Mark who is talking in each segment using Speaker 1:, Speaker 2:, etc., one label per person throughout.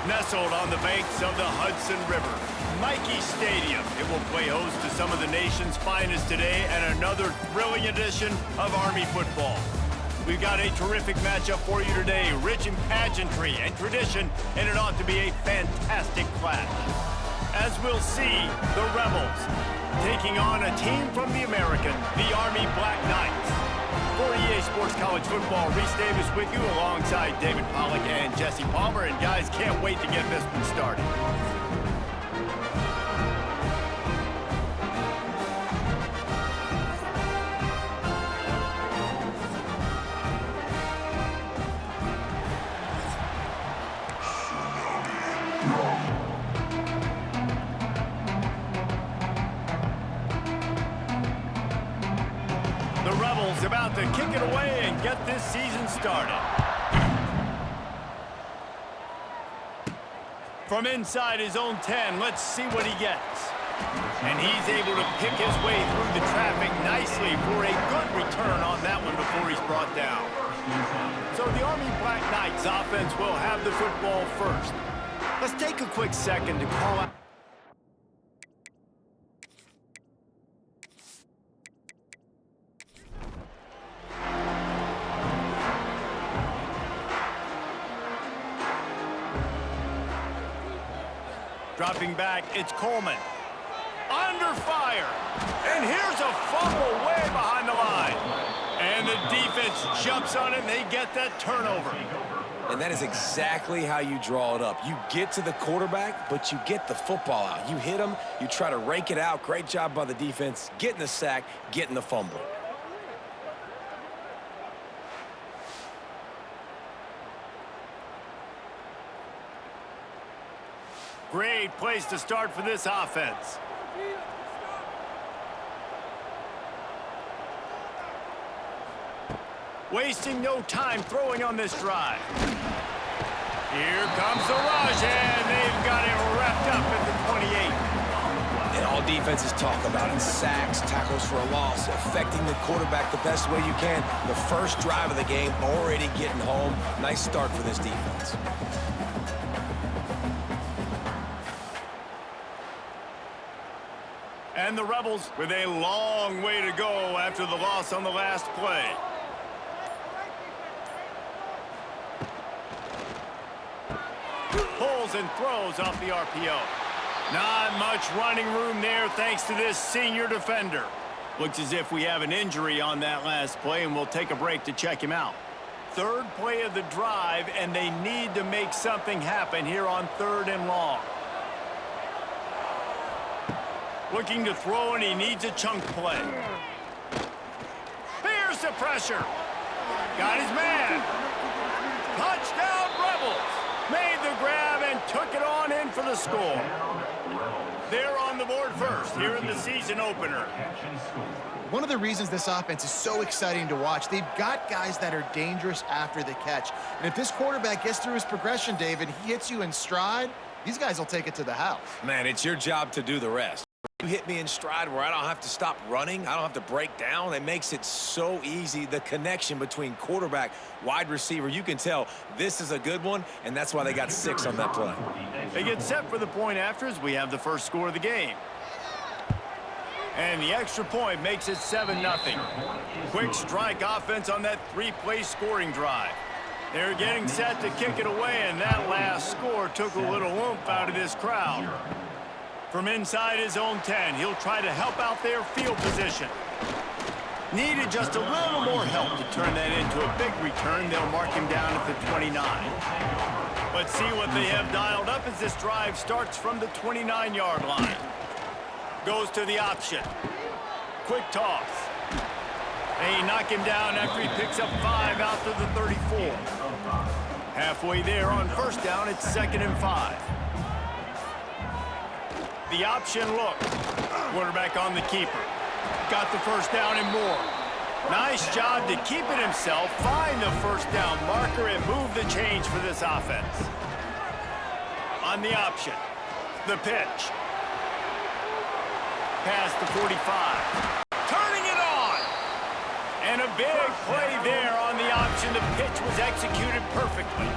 Speaker 1: Nestled on the banks of the Hudson River, Michie Stadium. It will play host to some of the nation's finest today and another thrilling edition of Army football. We've got a terrific matchup for you today, rich in pageantry and tradition, and it ought to be a fantastic clash. As we'll see, the Rebels taking on a team from the American, the Army Black Knights. For EA Sports College Football, Reese Davis with you alongside David Pollack and Jesse Palmer. And guys, can't wait to get this one started. The Rebels about to kick it away and get this season started. From inside his own 10, let's see what he gets. And he's able to pick his way through the traffic nicely for a good return on that one before he's brought down. So the Army Black Knights offense will have the football first. Let's take a quick second to call out. Dropping back, it's Coleman. Under fire. And here's a fumble way behind the line. And the defense jumps on it, and they get that turnover.
Speaker 2: And that is exactly how you draw it up. You get to the quarterback, but you get the football out. You hit him, you try to rake it out. Great job by the defense, getting the sack, getting the fumble.
Speaker 1: Great place to start for this offense. Wasting no time throwing on this drive. Here comes the rush, and they've got it wrapped up at the 28.
Speaker 2: And all defenses talk about it. Sacks, tackles for a loss, affecting the quarterback the best way you can. The first drive of the game, already getting home. Nice start for this defense.
Speaker 1: And the Rebels with a long way to go after the loss on the last play. Pulls and throws off the RPO. Not much running room there thanks to this senior defender. Looks as if we have an injury on that last play, and we'll take a break to check him out. Third play of the drive, and they need to make something happen here on 3rd and long. Looking to throw, and he needs a chunk play. Here's the pressure. Got his man. Touchdown, Rebels. Made the grab and took it on in for the score. They're on the board first here in the season opener.
Speaker 3: One of the reasons this offense is so exciting to watch, they've got guys that are dangerous after the catch. And if this quarterback gets through his progression, David, he hits you in stride, these guys will take it to the house.
Speaker 2: Man, it's your job to do the rest. You hit me in stride where I don't have to stop running. I don't have to break down. It makes it so easy. The connection between quarterback, wide receiver, you can tell this is a good one, and that's why they got 6 on that play.
Speaker 1: They get set for the point after as we have the first score of the game. And the extra point makes it 7-0. Quick strike offense on that 3-play scoring drive. They're getting set to kick it away, and that last score took a little oomph out of this crowd. From inside his own 10, he'll try to help out their field position. Needed just a little more help to turn that into a big return. They'll mark him down at the 29. Let's see what they have dialed up as this drive starts from the 29-yard line. Goes to the option. Quick toss. They knock him down after he picks up 5 out to the 34. Halfway there on first down, it's 2nd and 5. The option look. Quarterback on the keeper. Got the first down and more. Nice job to keep it himself, find the first down marker, and move the change for this offense. On the option. The pitch. Past the 45. Turning it on. And a big play there on the option. The pitch was executed perfectly.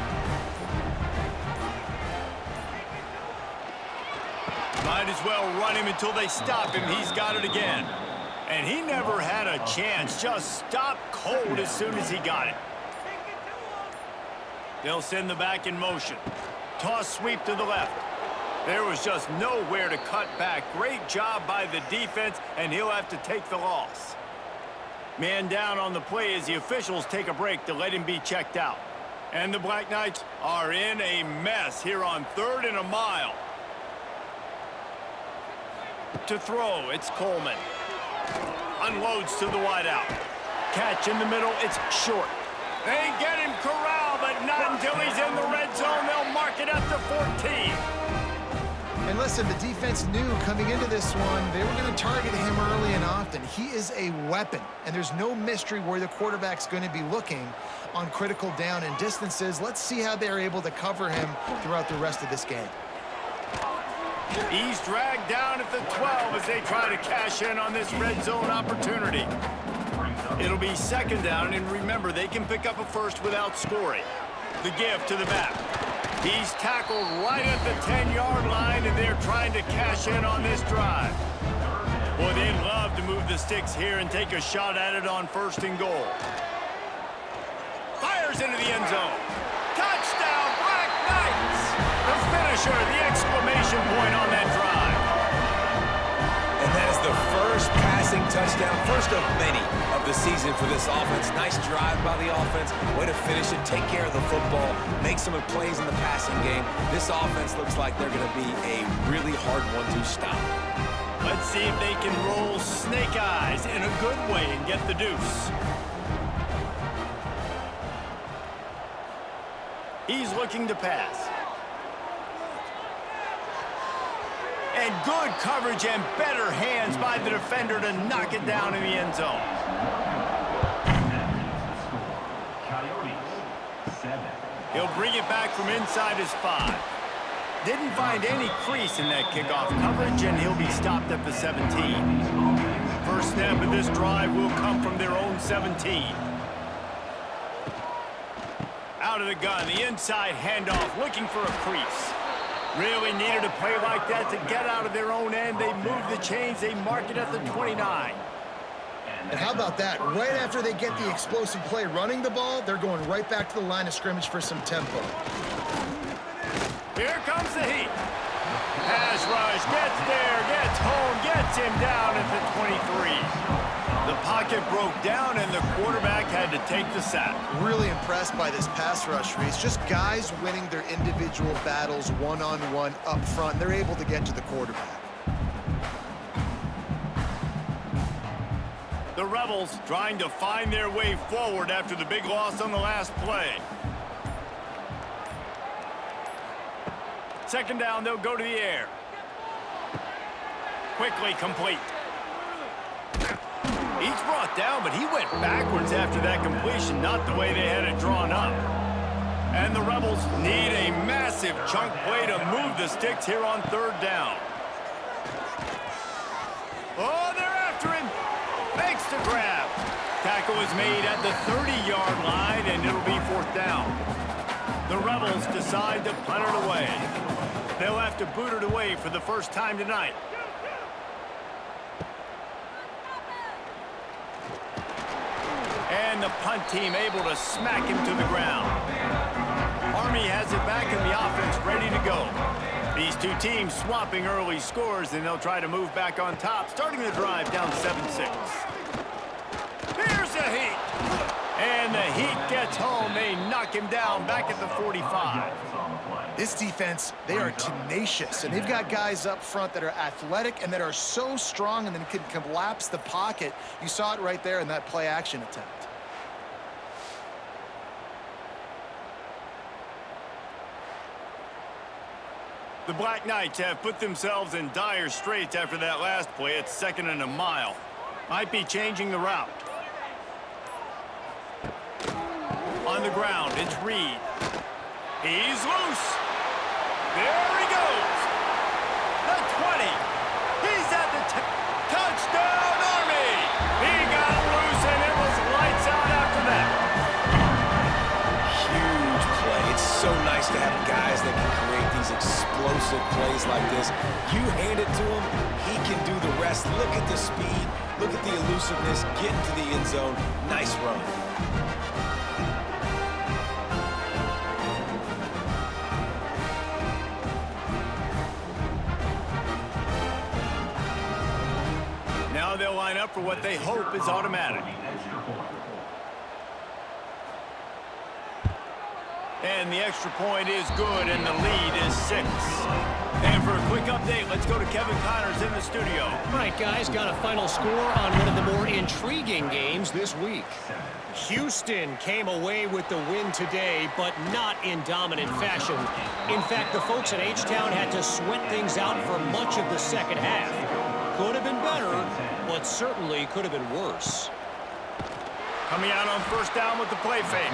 Speaker 1: Might as well run him until they stop him. He's got it again. And he never had a chance. Just stopped cold as soon as he got it. They'll send the back in motion. Toss sweep to the left. There was just nowhere to cut back. Great job by the defense, and he'll have to take the loss. Man down on the play as the officials take a break to let him be checked out. And the Black Knights are in a mess here on 3rd and a mile. To throw, it's Coleman. Unloads to the wideout. Catch in the middle, it's short. They get him corralled, but not until he's in the red zone. They'll mark it up to 14.
Speaker 3: And listen, the defense knew coming into this one, they were going to target him early and often. He is a weapon, and there's no mystery where the quarterback's going to be looking on critical down and distances. Let's see how they're able to cover him throughout the rest of this game.
Speaker 1: He's dragged down at the 12 as they try to cash in on this red zone opportunity. It'll be 2nd down, and remember, they can pick up a first without scoring. The give to the back. He's tackled right at the 10-yard line, and they're trying to cash in on this drive. Boy, they'd love to move the sticks here and take a shot at it on 1st and goal. Fires into the end zone. Touchdown, Black Knights! The finisher, the exclamation point on that drive.
Speaker 2: And that is the first passing touchdown, first of many of the season for this offense. Nice drive by the offense. Way to finish it, take care of the football, make some plays in the passing game. This offense looks like they're going to be a really hard one to stop.
Speaker 1: Let's see if they can roll snake eyes in a good way and get the deuce. He's looking to pass. And good coverage and better hands by the defender to knock it down in the end zone. He'll bring it back from inside his 5. Didn't find any crease in that kickoff coverage, and he'll be stopped at the 17. First snap of this drive will come from their own 17. Out of the gun, the inside handoff, looking for a crease. Really needed a play like that to get out of their own end. They move the chains. They mark it at the 29.
Speaker 3: And how about that? Right after they get the explosive play running the ball, they're going right back to the line of scrimmage for some tempo.
Speaker 1: Here comes the heat. Pass rush, gets there, gets home, gets him down at the 23. The pocket broke down, and the quarterback had to take the sack.
Speaker 3: Really impressed by this pass rush, Reese. Just guys winning their individual battles one-on-one up front. They're able to get to the quarterback.
Speaker 1: The Rebels trying to find their way forward after the big loss on the last play. 2nd down, they'll go to the air. Quickly complete. He's brought down, but he went backwards after that completion, not the way they had it drawn up. And the Rebels need a massive chunk play to move the sticks here on 3rd down. Oh, they're after him. Makes the grab. Tackle is made at the 30-yard line, and it'll be 4th down. The Rebels decide to punt it away. They'll have to boot it away for the first time tonight. And the punt team able to smack him to the ground. Army has it back and the offense ready to go. These two teams swapping early scores, and they'll try to move back on top, starting the drive down 7-6. Here's the Heat. And the Heat gets home. They knock him down back at the 45.
Speaker 3: This defense, they are tenacious, and they've got guys up front that are athletic and that are so strong and then can collapse the pocket. You saw it right there in that play-action attempt.
Speaker 1: The Black Knights have put themselves in dire straits after that last play. It's 2nd and a mile. Might be changing the route. On the ground, it's Reed. He's loose. There he goes. The 20. He's at the touchdown, Army. He got loose, and it was lights out after that.
Speaker 2: Huge play. It's so nice to have guys that can create these explosive explosive plays like this. You hand it to him, he can do the rest. Look at the speed. Look at the elusiveness. Get into the end zone. Nice run.
Speaker 1: Now they'll line up for what they hope is automatic. And the extra point is good, and the lead is 6. And for a quick update, let's go to Kevin Connors in the studio.
Speaker 4: All right, guys, got a final score on one of the more intriguing games this week. Houston came away with the win today, but not in dominant fashion. In fact, the folks at H-Town had to sweat things out for much of the second half. Could have been better, but certainly could have been worse.
Speaker 1: Coming out on first down with the play fake.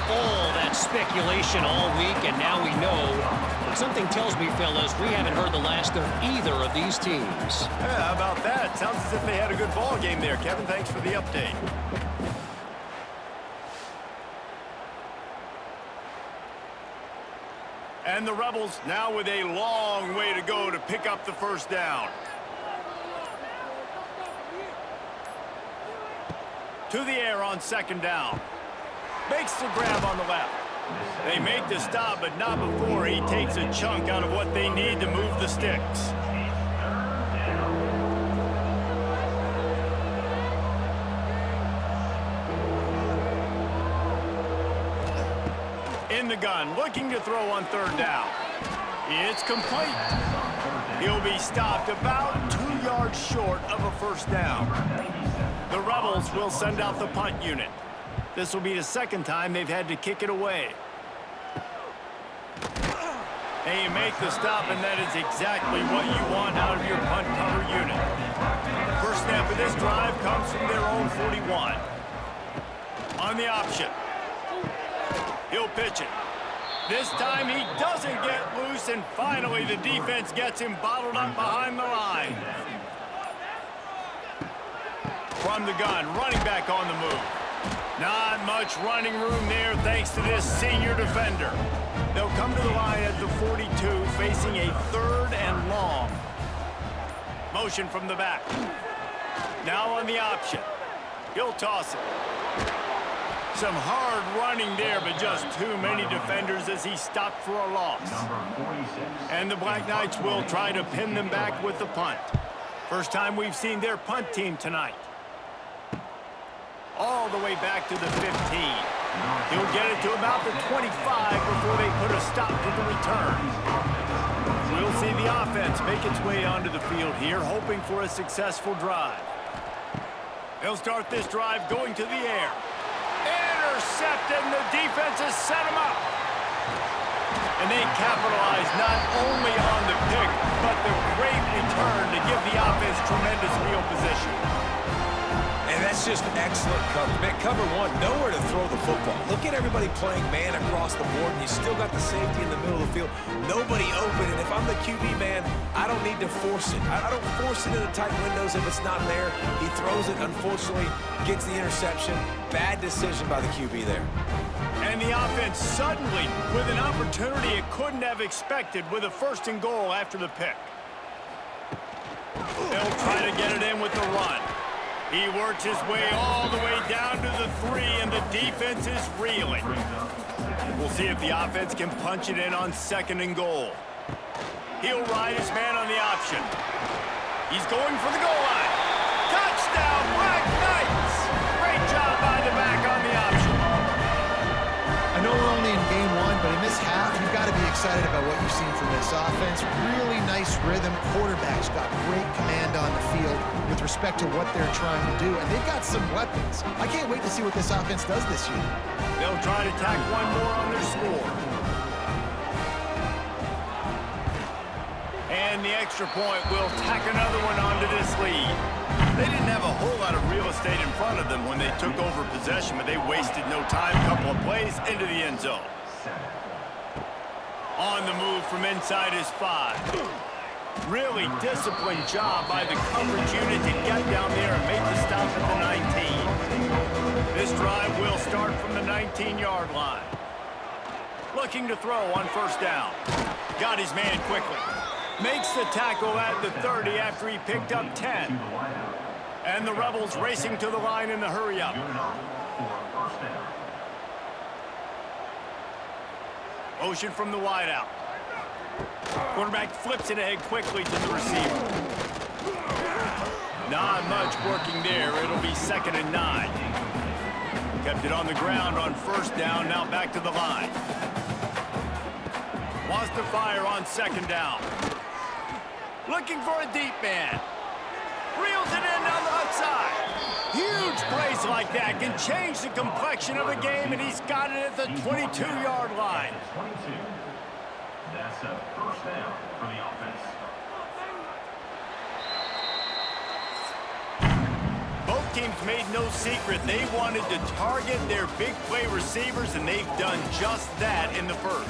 Speaker 4: All that speculation all week, and now we know. Something tells me, fellas, we haven't heard the last of either of these teams.
Speaker 1: Yeah, how about that? Sounds as if they had a good ball game there. Kevin, thanks for the update. And the Rebels now with a long way to go to pick up the first down. To the air on second down. Makes the grab on the left. They make the stop, but not before he takes a chunk out of what they need to move the sticks. In the gun, looking to throw on third down. It's complete. He'll be stopped about 2 yards short of a first down. The Rebels will send out the punt unit. This will be the second time they've had to kick it away. They make the stop, and that is exactly what you want out of your punt cover unit. First snap of this drive comes from their own 41. On the option. He'll pitch it. This time he doesn't get loose, and finally the defense gets him bottled up behind the line. From the gun, running back on the move. Not much running room there thanks to this senior defender. They'll come to the line at the 42, facing a third and long. Motion from the back. Now on the option. He'll toss it. Some hard running there, but just too many defenders as he stopped for a loss. And the Black Knights will try to pin them back with the punt. First time we've seen their punt team tonight. All the way back to the 15. He'll get it to about the 25 before they put a stop to the return. We'll see the offense make its way onto the field here, hoping for a successful drive. They'll start this drive going to the air. Intercepted, and the defense has set him up. And they capitalize not only on the pick, but the great return to give the offense tremendous field position.
Speaker 2: And that's just excellent cover. Man, cover one, nowhere to throw the football. Look at everybody playing man across the board, and you still got the safety in the middle of the field. Nobody open, and if I'm the QB man, I don't need to force it. I don't force it into tight windows if it's not there. He throws it, unfortunately, gets the interception. Bad decision by the QB there.
Speaker 1: And the offense suddenly, with an opportunity it couldn't have expected, with a first and goal after the pick. They'll try to get it in with the run. He works his way all the way down to the 3, and the defense is reeling. We'll see if the offense can punch it in on second and goal. He'll ride his man on the option. He's going for the goal line. Touchdown, Black Knights! Great job by the back on the option.
Speaker 3: I know we're only in game 1, but in this half, you've got to be excited about what you've seen from this offense. Really nice rhythm. Quarterback's got great command on the field with respect to what they're trying to do, and they've got some weapons. I can't wait to see what this offense does this year.
Speaker 1: They'll try to tack one more on their score. And the extra point will tack another one onto this lead. They didn't have a whole lot of real estate in front of them when they took over possession, but they wasted no time. Couple of plays into the end zone. On the move from inside his 5. Really disciplined job by the coverage unit to get down there and make the stop at the 19. This drive will start from the 19-yard line. Looking to throw on first down. Got his man quickly. Makes the tackle at the 30 after he picked up 10. And the Rebels racing to the line in the hurry-up. Motion from the wideout. Quarterback flips it ahead quickly to the receiver. Not much working there. It'll be 2nd and 9. Kept it on the ground on first down. Now back to the line. Wants to fire on 2nd down. Looking for a deep man. Reels it in down the outside. Huge plays like that can change the complexion of a game, and he's got it at the 22-yard line.
Speaker 5: That's a first down for the offense.
Speaker 1: Both teams made no secret they wanted to target their big play receivers, and they've done just that in the first.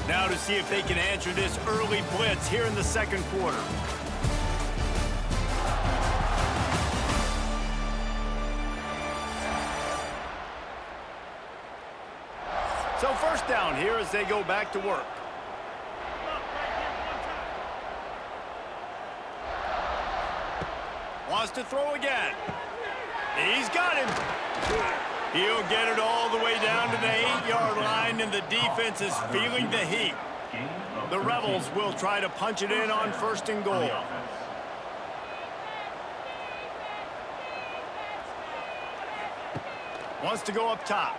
Speaker 1: Now to see if they can answer this early blitz here in the second quarter. So first down here as they go back to work. Wants to throw again. He's got him. He'll get it all the way down to the 8-yard line, and the defense is feeling the heat. The Rebels will try to punch it in on 1st and goal. Wants to go up top.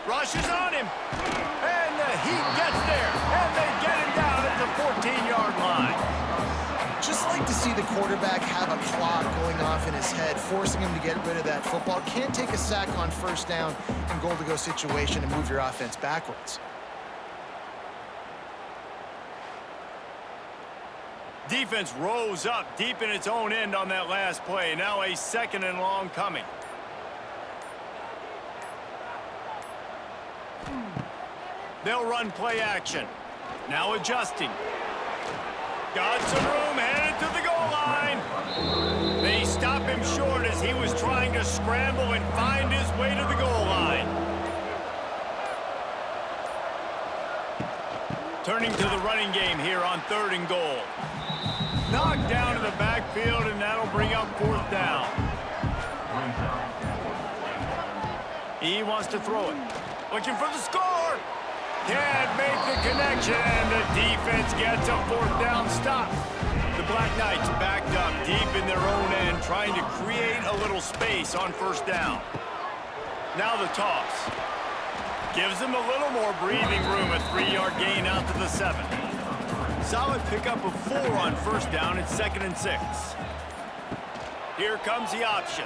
Speaker 1: Rushes on him. And the heat gets there. And they get him down at the 14-yard line.
Speaker 3: Just like to see the quarterback have a clock going off in his head, forcing him to get rid of that football. Can't take a sack on first down and goal-to-go situation and move your offense backwards.
Speaker 1: Defense rose up deep in its own end on that last play. Now a 2nd and long coming. They'll run play action. Now adjusting. Got some room, headed to the goal line. They stop him short as he was trying to scramble and find his way to the goal line. Turning to the running game here on 3rd and goal. Knocked down to the backfield, and that'll bring up 4th down. He wants to throw it. Looking for the score. Can't make the connection, and the defense gets a 4th down stop. The Black Knights backed up deep in their own end, trying to create a little space on first down. Now the toss. Gives them a little more breathing room, a 3-yard gain out to the 7. Solid pickup of 4 on first down. It's 2nd and 6. Here comes the option.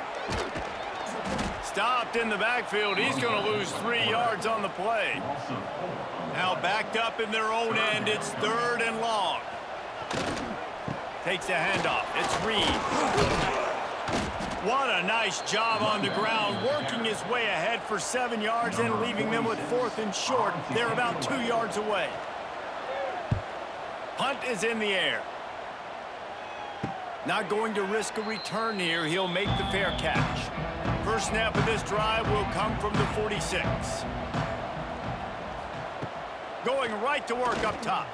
Speaker 1: Stopped in the backfield. He's going to lose 3 yards on the play. Now backed up in their own end. It's 3rd and long. Takes a handoff. It's Reed. What a nice job on the ground, working his way ahead for 7 yards and leaving them with 4th and short. They're about 2 yards away. Punt is in the air. Not going to risk a return here. He'll make the fair catch. First snap of this drive will come from the 46. Going right to work up top.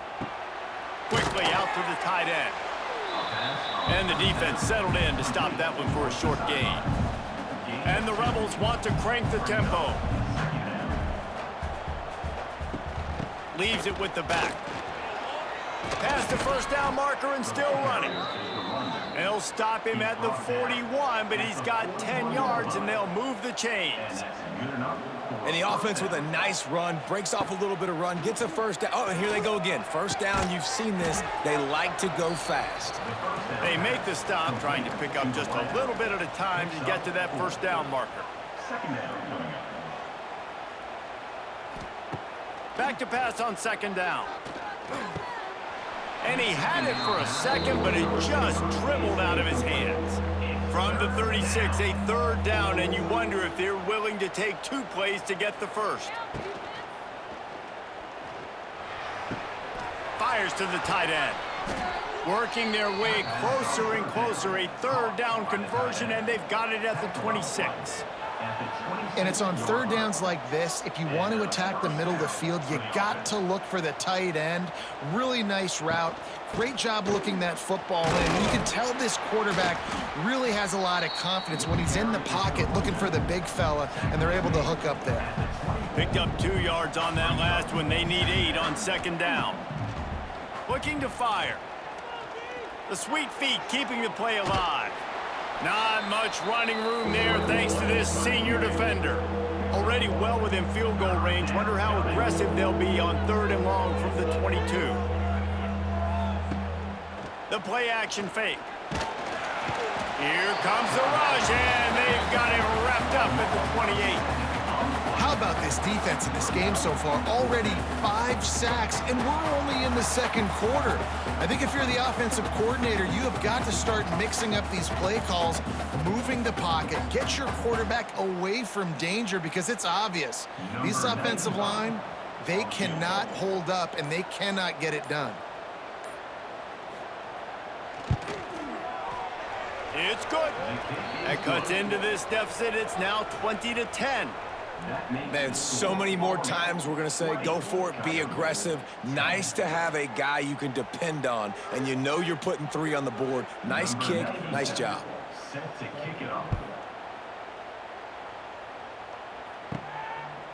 Speaker 1: Quickly out to the tight end. And the defense settled in to stop that one for a short gain. And the Rebels want to crank the tempo. Leaves it with the back. Past the first down marker and still running. They'll stop him at the 41, but he's got 10 yards, and they'll move the chains.
Speaker 2: And the offense with a nice run, breaks off a little bit of run, gets a first down. Oh, and here they go again. First down, you've seen this. They like to go fast.
Speaker 1: They make the stop, trying to pick up just a little bit at a time to get to that first down marker. Back to pass on 2nd down. And he had it for a second, but it just dribbled out of his hands. From the 36, a 3rd down, and you wonder if they're willing to take 2 plays to get the first. Fires to the tight end. Working their way closer and closer. A 3rd down conversion, and they've got it at the 26.
Speaker 3: And it's on third downs like this. If you want to attack the middle of the field, you got to look for the tight end. Really nice route. Great job looking that football in. You can tell this quarterback really has a lot of confidence when he's in the pocket looking for the big fella, and they're able to hook up there.
Speaker 1: Picked up 2 yards on that last one. They need 8 on second down. Looking to fire. The sweet feet keeping the play alive. Not much running room there thanks to this senior defender. Already well within field goal range. Wonder how aggressive they'll be on 3rd and long from the 22. The play action fake. Here comes the rush, and they've got him wrapped up at the 28.
Speaker 3: How about this defense in this game so far? Already 5 sacks, and we're only in the second quarter. I think if you're the offensive coordinator, you have got to start mixing up these play calls, moving the pocket, get your quarterback away from danger, because it's obvious. This offensive line, they cannot hold up, and they cannot get it done.
Speaker 1: It's good. That cuts into this deficit. It's now 20-10.
Speaker 2: Man, so many more times we're going to say, go for it, be aggressive. Nice to have a guy you can depend on, and you know you're putting 3 on the board. Nice kick, nice job.
Speaker 5: Set to kick it off.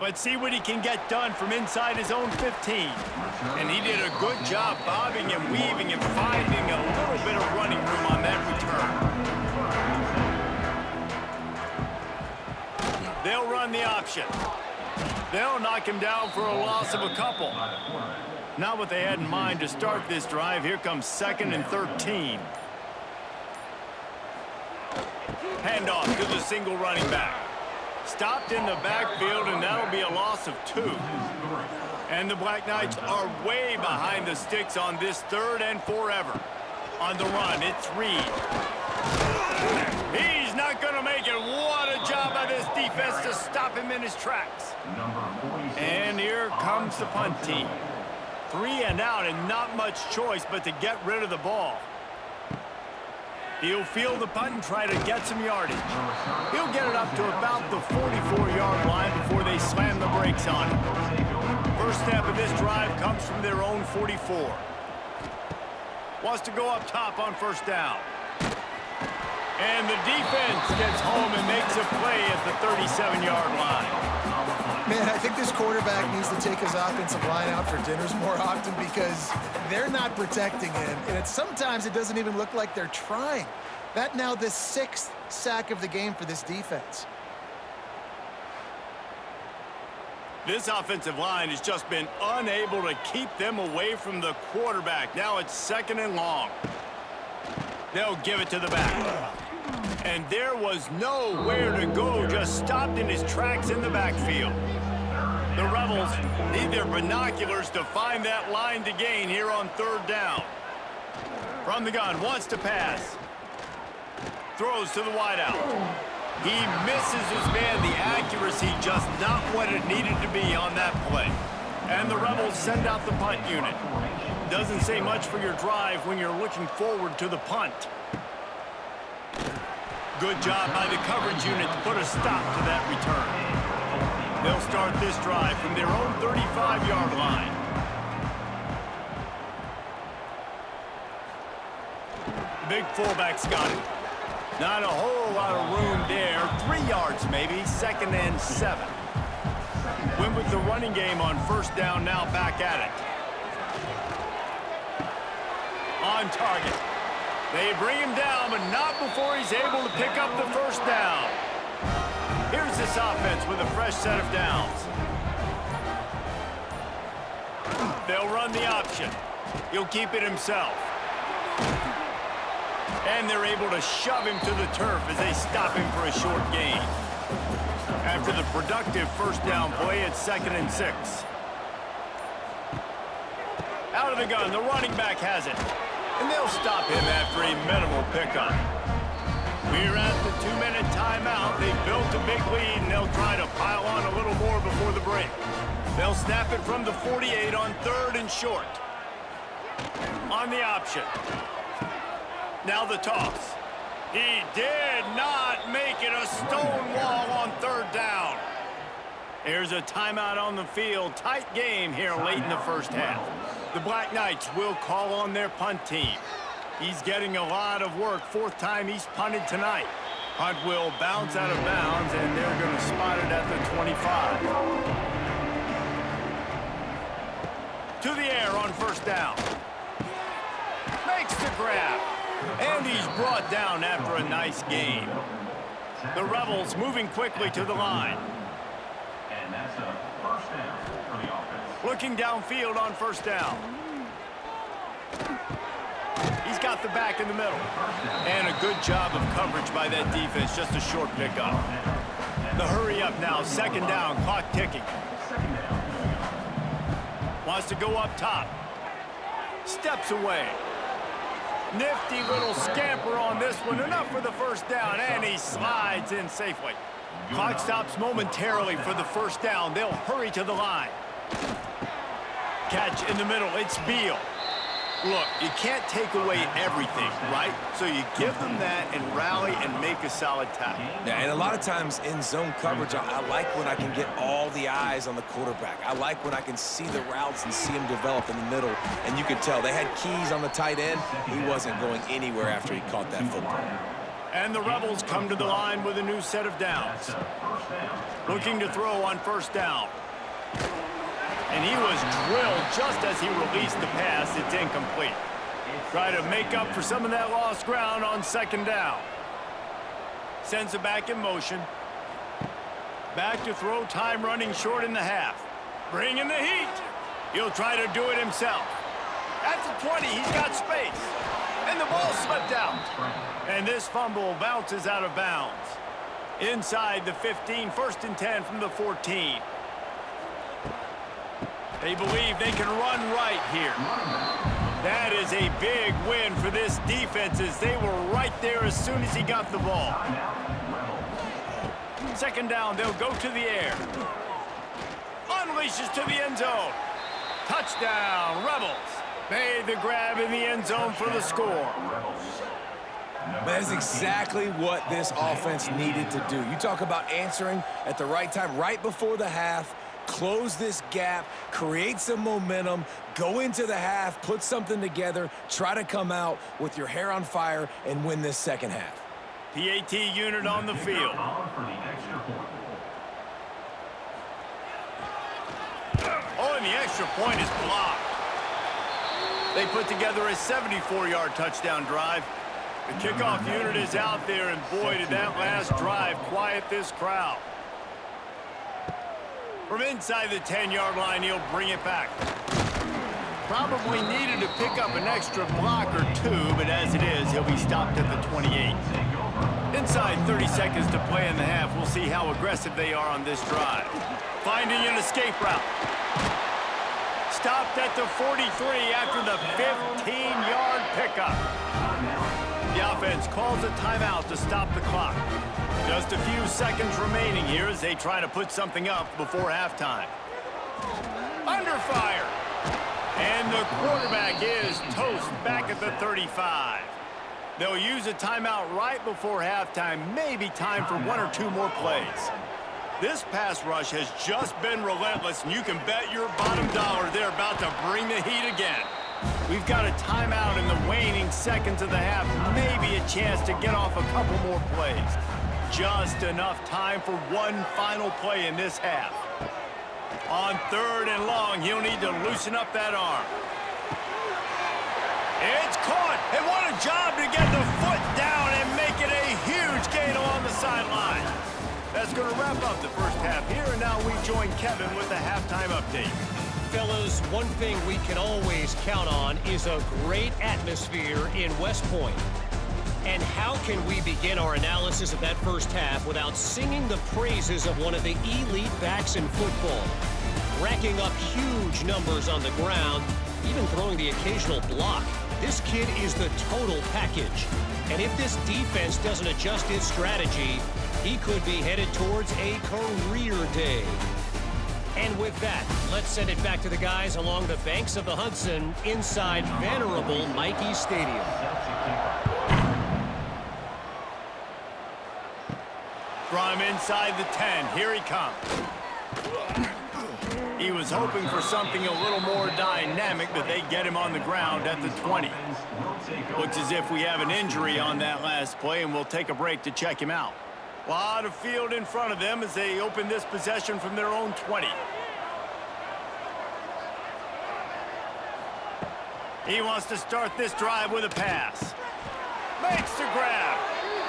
Speaker 1: Let's see what he can get done from inside his own 15. And he did a good job bobbing and weaving and finding a little bit of running room on that return. They'll run the option. They'll knock him down for a loss of a couple. Not what they had in mind to start this drive. Here comes 2nd and 13. Handoff to the single running back. Stopped in the backfield, and that'll be a loss of 2. And the Black Knights are way behind the sticks on this 3rd and forever. On the run, it's Reed. He's not going to make it. What a job by this defense to stop him in his tracks. And here comes the punt team. 3 and out, and not much choice but to get rid of the ball. He'll field the punt and try to get some yardage. He'll get it up to about the 44-yard line before they slam the brakes on him. First step of this drive comes from their own 44. Wants to go up top on first down. And the defense gets home and makes a play at the 37-yard line.
Speaker 3: Man, I think this quarterback needs to take his offensive line out for dinners more often, because they're not protecting him. And sometimes it doesn't even look like they're trying. That now the 6th sack of the game for this defense.
Speaker 1: This offensive line has just been unable to keep them away from the quarterback. Now it's 2nd and long. They'll give it to the back. And there was nowhere to go, just stopped in his tracks in the backfield. The Rebels need their binoculars to find that line to gain here on 3rd down. From the gun, wants to pass. Throws to the wideout. He misses his man. The accuracy just not what it needed to be on that play. And the Rebels send out the punt unit. Doesn't say much for your drive when you're looking forward to the punt. Good job by the coverage unit to put a stop to that return. They'll start this drive from their own 35-yard line. The big fullback's got it. Not a whole lot of room there. 3 yards maybe, 2nd and 7. Win with the running game on first down, now back at it. On target. They bring him down, but not before he's able to pick up the first down. Here's this offense with a fresh set of downs. They'll run the option. He'll keep it himself. And they're able to shove him to the turf as they stop him for a short gain. After the productive first down play, it's 2nd and 6. Out of the gun, the running back has it. And they'll stop him after a minimal pickup. We're at the 2-minute timeout. They've built a big lead, and they'll try to pile on a little more before the break. They'll snap it from the 48 on 3rd and short. On the option. Now the toss. He did not make it. A stone wall on 3rd There's a timeout on the field. Tight game here late in the first half. The Black Knights will call on their punt team. He's getting a lot of work. Fourth time he's punted tonight. Punt will bounce out of bounds, and they're going to spot it at the 25. To the air on first down. Makes the grab. And he's brought down after a nice gain. The Rebels moving quickly to the line.
Speaker 5: And that's a first down for the offense.
Speaker 1: Looking downfield on first down. He's got the back in the middle. And a good job of coverage by that defense. Just a short pickup. The hurry up now. Second down. Clock ticking. Wants to go up top. Steps away. Nifty little scamper on this one. Enough for the first down. And he slides in safely. Clock stops momentarily for the first down. They'll hurry to the line. Catch in the middle. It's Beal. Look, you can't take away everything, right? So you give them that and rally and make a solid tackle.
Speaker 2: Yeah, and a lot of times in zone coverage, I like when I can get all the eyes on the quarterback. I like when I can see the routes and see them develop in the middle. And you could tell they had keys on the tight end. He wasn't going anywhere after he caught that football.
Speaker 1: And the Rebels come to the line with a new set of downs. Looking to throw on first down. And he was drilled just as he released the pass. It's incomplete. Try to make up for some of that lost ground on second down. Sends it back in motion. Back to throw, time running short in the half. Bringing the heat. He'll try to do it himself. At the 20, he's got space. And the ball slipped out. And this fumble bounces out of bounds. Inside the 15, first and 10 from the 14. They believe they can run right here. That is a big win for this defense as they were right there as soon as he got the ball. Second down, they'll go to the air. Unleashes to the end zone. Touchdown, Rebels. Made the grab in the end zone for the score.
Speaker 2: That's exactly what this offense needed to do. You talk about answering at the right time, right before the half. Close this gap, create some momentum, go into the half, put something together, try to come out with your hair on fire and win this second half.
Speaker 1: PAT unit on the field. Oh, and the extra point is blocked. They put together a 74-yard touchdown drive. The kickoff unit is out there, and boy, did that last drive quiet this crowd. From inside the 10-yard line, he'll bring it back. Probably needed to pick up an extra block or two, but as it is, he'll be stopped at the 28. Inside 30 seconds to play in the half. We'll see how aggressive they are on this drive. Finding an escape route. Stopped at the 43 after the 15-yard pickup. The offense calls a timeout to stop the clock. Just a few seconds remaining here as they try to put something up before halftime. Under fire. And the quarterback is toast back at the 35. They'll use a timeout right before halftime. Maybe time for one or two more plays. This pass rush has just been relentless, and you can bet your bottom dollar they're about to bring the heat again. We've got a timeout in the waning seconds of the half. Maybe a chance to get off a couple more plays. Just enough time for one final play in this half. On third and long, he'll need to loosen up that arm. It's caught, and what a job to get the foot down and make it a huge gain along the sideline. That's going to wrap up the first half here, and now we join Kevin with the halftime update.
Speaker 4: Fellas, one thing we can always count on is a great atmosphere in West Point. And how can we begin our analysis of that first half without singing the praises of one of the elite backs in football? Racking up huge numbers on the ground, even throwing the occasional block. This kid is the total package. And if this defense doesn't adjust its strategy, he could be headed towards a career day. And with that, let's send it back to the guys along the banks of the Hudson inside venerable Michie Stadium.
Speaker 1: From inside the 10, here he comes. He was hoping for something a little more dynamic, but they get him on the ground at the 20. Looks as if we have an injury on that last play, and we'll take a break to check him out. A lot of field in front of them as they open this possession from their own 20. He wants to start this drive with a pass. Makes the grab.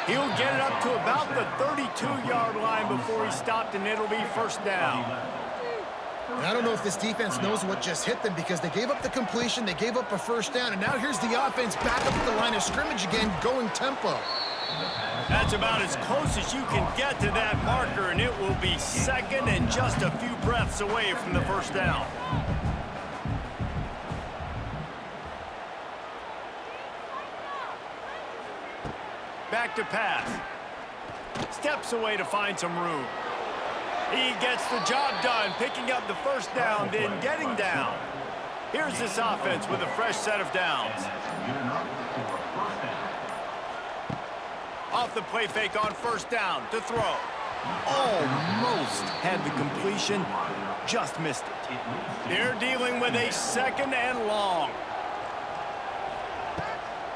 Speaker 1: He'll get it up to about the 32-yard line before he stopped, and it'll be first down.
Speaker 3: And I don't know if this defense knows what just hit them because they gave up the completion, they gave up a first down, and now here's the offense back up at the line of scrimmage again, going tempo.
Speaker 1: That's about as close as you can get to that marker, and it will be second and just a few breaths away from the first down. Back to pass. Steps away to find some room. He gets the job done, picking up the first down, then getting down. Here's this offense with a fresh set of downs. Off the play fake on first down to throw. Almost had the completion, just missed it. They're dealing with a second and long.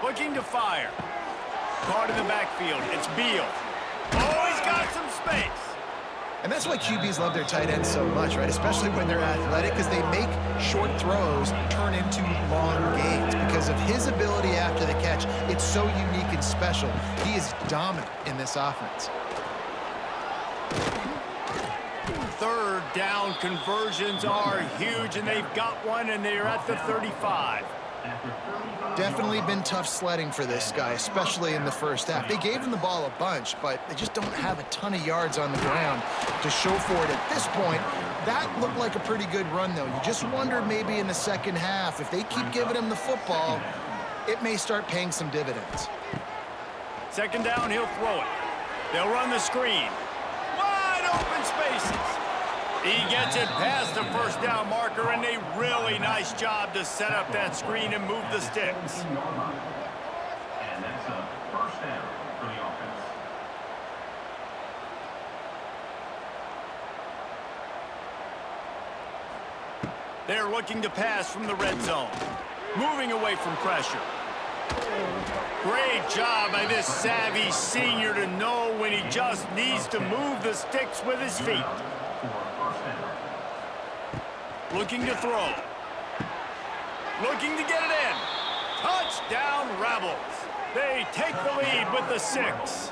Speaker 1: Looking to fire. Caught in the backfield. It's Beal. Oh, he's got some space.
Speaker 3: And that's why QBs love their tight ends so much, right? Especially when they're athletic, because they make short throws turn into long gains. Because of his ability after the catch, it's so unique and special. He is dominant in this offense.
Speaker 1: Third down conversions are huge, and they've got one, and they're at the 35.
Speaker 3: Definitely been tough sledding for this guy, especially in the first half. They gave him the ball a bunch, but they just don't have a ton of yards on the ground to show for it at this point. That looked like a pretty good run, though. You just wondered maybe in the second half, if they keep giving him the football, it may start paying some dividends.
Speaker 1: Second down, he'll throw it. They'll run the screen. Wide open spaces. He gets it past the first down marker, and a really nice job to set up that screen and move the sticks.
Speaker 5: And that's a first down for the offense.
Speaker 1: They're looking to pass from the red zone. Moving away from pressure. Great job by this savvy senior to know when he just needs to move the sticks with his feet. Looking to throw. Looking to get it in. Touchdown, Rebels. They take the lead with the 6.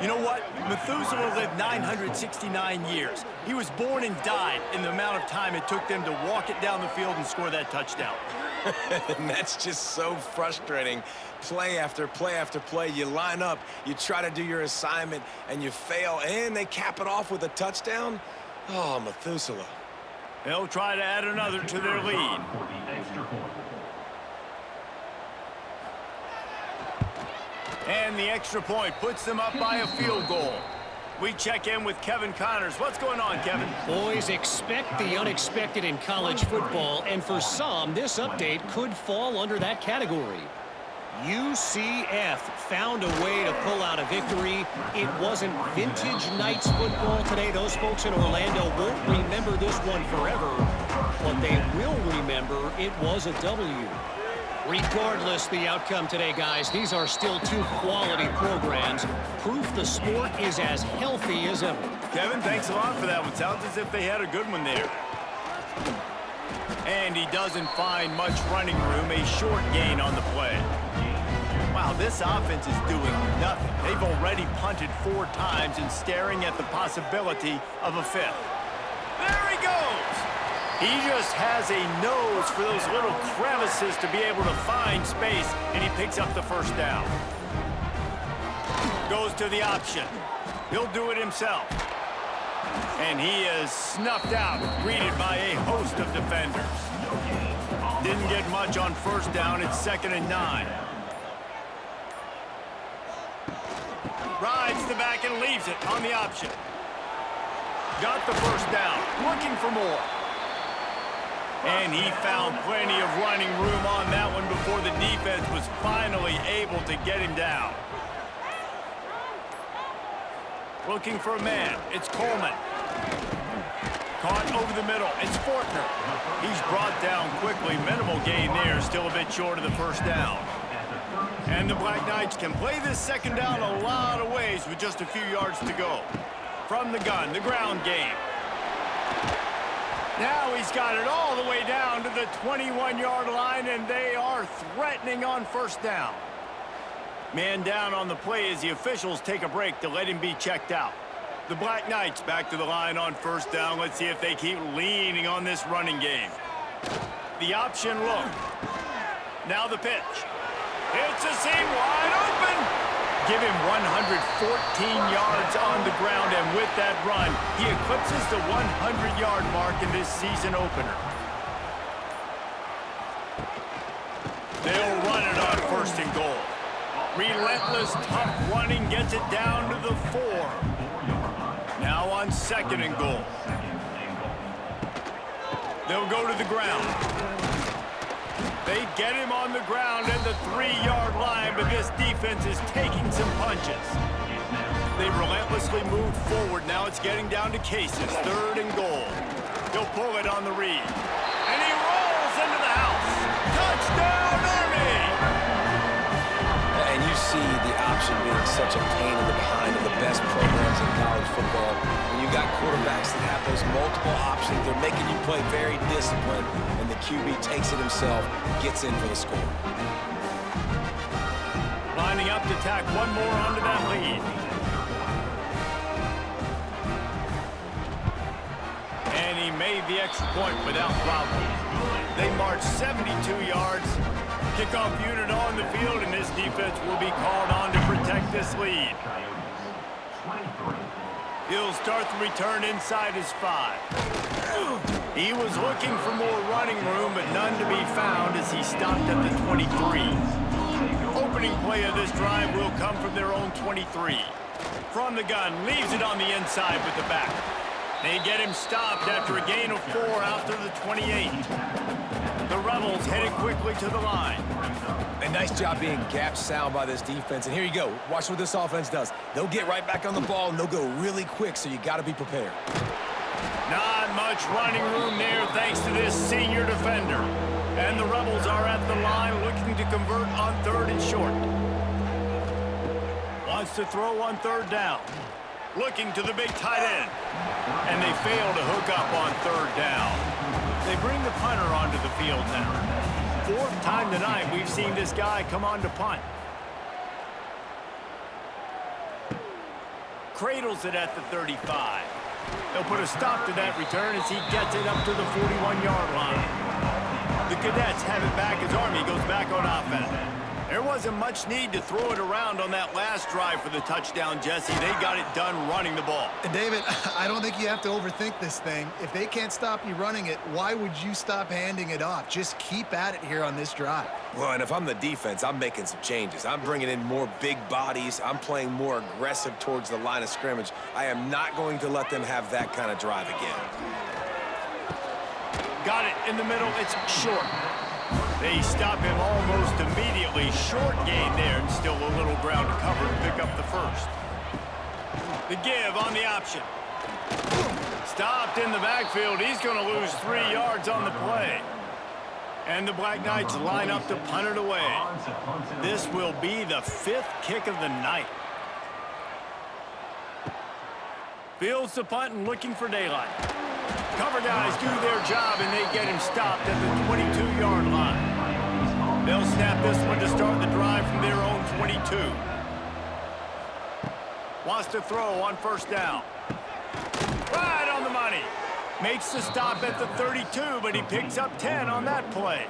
Speaker 1: You know what? Methuselah lived 969 years. He was born and died in the amount of time it took them to walk it down the field and score that touchdown.
Speaker 2: And that's just so frustrating. Play after play after play. You line up, you try to do your assignment, and you fail, and they cap it off with a touchdown? Oh, Methuselah.
Speaker 1: They'll try to add another to their lead. And the extra point puts them up by a field goal. We check in with Kevin Connors. What's going on, Kevin?
Speaker 4: Boys, expect the unexpected in college football, and for some, this update could fall under that category. UCF found a way to pull out a victory. It wasn't vintage Knights football today. Those folks in Orlando won't remember this one forever, but they will remember it was a W. Regardless the outcome today, guys, these are still two quality programs. Proof the sport is as healthy as ever.
Speaker 1: Kevin, thanks a lot for that one. Sounds as if they had a good one there. And he doesn't find much running room, a short gain on the play. Wow, this offense is doing nothing. They've already punted 4 times and staring at the possibility of a 5th. There he goes! He just has a nose for those little crevices to be able to find space, and he picks up the first down. Goes to the option. He'll do it himself. And he is snuffed out, greeted by a host of defenders. Didn't get much on first down. It's 2nd and 9. Rides the back and leaves it on the option. Got the first down, looking for more. And he found plenty of running room on that one before the defense was finally able to get him down. Looking for a man. It's Coleman. Caught over the middle. It's Fortner. He's brought down quickly. Minimal gain there. Still a bit short of the first down. And the Black Knights can play this second down a lot of ways with just a few yards to go. From the gun, the ground game. Now he's got it all the way down to the 21-yard line, and they are threatening on first down. Man down on the play as the officials take a break to let him be checked out. The Black Knights back to the line on first down. Let's see if they keep leaning on this running game. The option look. Now the pitch. It's a seam wide open. Give him 114 yards on the ground, and with that run, he eclipses the 100-yard mark in this season opener. They'll run it on first and goal. Relentless, tough running gets it down to the 4. Now on second and goal. They'll go to the ground. They get him on the ground at the 3-yard line, but this defense is taking some punches. They relentlessly move forward. Now it's getting down to Cases. Third and goal. He'll pull it on the read. And he rolls into the house. Touchdown, Army!
Speaker 2: And you see the option being such a pain in the behind of the best programs in college football. When you got quarterbacks that have those multiple options, they're making you play very disciplined, and the QB takes it himself, gets in for the score.
Speaker 1: Lining up to tack one more onto that lead. And he made the extra point without problem. They march 72 yards. Kickoff unit on the field, and this defense will be called on to protect this lead. He'll start the return inside his 5. He was looking for more running room, but none to be found as he stopped at the 23. Opening play of this drive will come from their own 23. From the gun, leaves it on the inside with the back. They get him stopped after a gain of 4 out to the 28. The Rebels headed quickly to the line.
Speaker 2: A nice job being gap sound by this defense. And here you go. Watch what this offense does. They'll get right back on the ball, and they'll go really quick, so you got to be prepared.
Speaker 1: Not much running room there thanks to this senior defender. And the Rebels are at the line looking to convert on third and short. Wants to throw on third down. Looking to the big tight end. And they fail to hook up on third down. They bring the punter onto the field now. 4th time tonight we've seen this guy come on to punt. Cradles it at the 35. They'll put a stop to that return as he gets it up to the 41-yard line. The Cadets have it back as Army goes back on offense. There wasn't much need to throw it around on that last drive for the touchdown, Jesse. They got it done running the ball.
Speaker 3: And David, I don't think you have to overthink this thing. If they can't stop you running it, why would you stop handing it off? Just keep at it here on this drive.
Speaker 2: Well, and if I'm the defense, I'm making some changes. I'm bringing in more big bodies. I'm playing more aggressive towards the line of scrimmage. I am not going to let them have that kind of drive again.
Speaker 1: Got it in the middle. It's short. They stop him almost immediately. Short gain there, and still a little ground to cover to pick up the first. The give on the option. Stopped in the backfield. He's going to lose 3 yards on the play. And the Black Knights line up to punt it away. This will be the 5th kick of the night. Fields the punt and looking for daylight. Cover guys do their job, and they get him stopped at the 22-yard line. They'll snap this one to start the drive from their own 22. Wants to throw on first down. Right on the money. Makes the stop at the 32, but he picks up 10 on that play.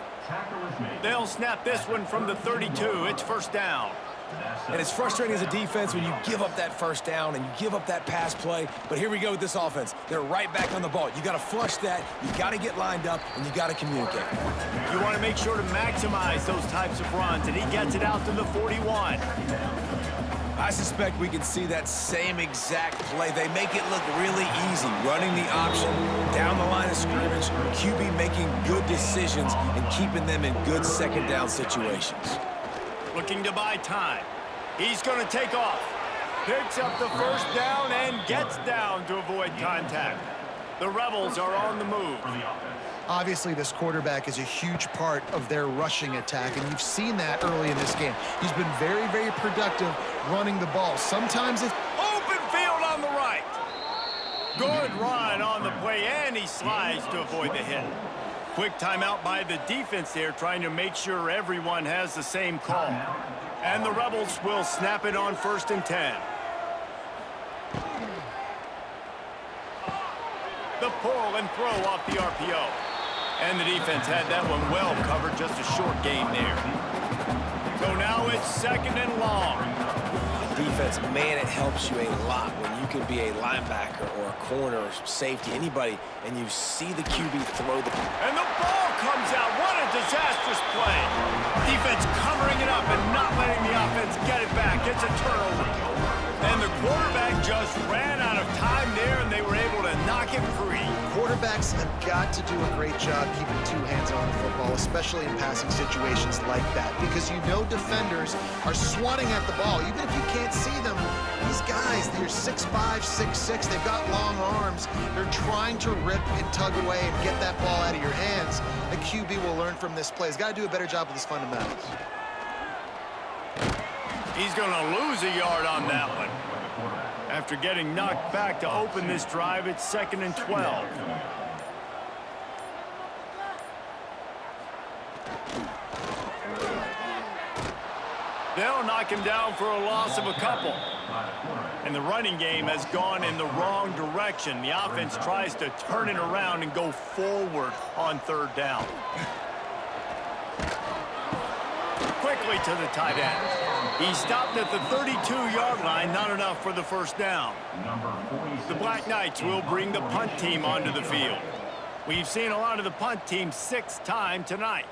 Speaker 1: They'll snap this one from the 32. It's first down.
Speaker 2: And it's frustrating as a defense when you give up that first down and you give up that pass play. But here we go with this offense. They're right back on the ball. You got to flush that. You got to get lined up, and you got to communicate.
Speaker 1: You want to make sure to maximize those types of runs, and he gets it out to the 41.
Speaker 2: I suspect we can see that same exact play. They make it look really easy, running the option down the line of scrimmage, QB making good decisions and keeping them in good second down situations.
Speaker 1: Looking to buy time. He's going to take off. Picks up the first down and gets down to avoid contact. The Rebels are on the move.
Speaker 5: For the offense.
Speaker 3: Obviously, this quarterback is a huge part of their rushing attack, and you've seen that early in this game. He's been very, very productive running the ball. Sometimes it's
Speaker 1: Open field on the right. Good run on the play, and he slides to avoid the hit. Quick timeout by the defense there, trying to make sure everyone has the same call. And the Rebels will snap it on 1st and 10. The pull and throw off the RPO. And the defense had that one well covered, just a short gain there. So now it's 2nd and long.
Speaker 2: Defense, man, it helps you a lot when you can be a linebacker or a corner or safety, anybody, and you see the QB throw the...
Speaker 1: And the ball comes out. What a disastrous play. Defense covering it up and not letting the offense get it back. It's a turnover. And the quarterback just ran out of time there, and they were able to knock him free.
Speaker 3: quarterbacks have got to do a great job keeping two hands on the football, especially in passing situations like that, because you know defenders are swatting at the ball. Even if you can't see them, these guys, they're 6'5", 6'6", they've got long arms. They're trying to rip and tug away and get that ball out of your hands. The QB will learn from this play. He's got to do a better job with his fundamentals.
Speaker 1: He's going to lose a yard on that one. After getting knocked back to open this drive, it's 2nd and 12. They'll knock him down for a loss of a couple. And the running game has gone in the wrong direction. The offense tries to turn it around and go forward on 3rd down. Quickly to the tight end. He stopped at the 32-yard line, not enough for the 1st down. The Black Knights will bring the punt team onto the field. We've seen a lot of the punt team 6th time tonight.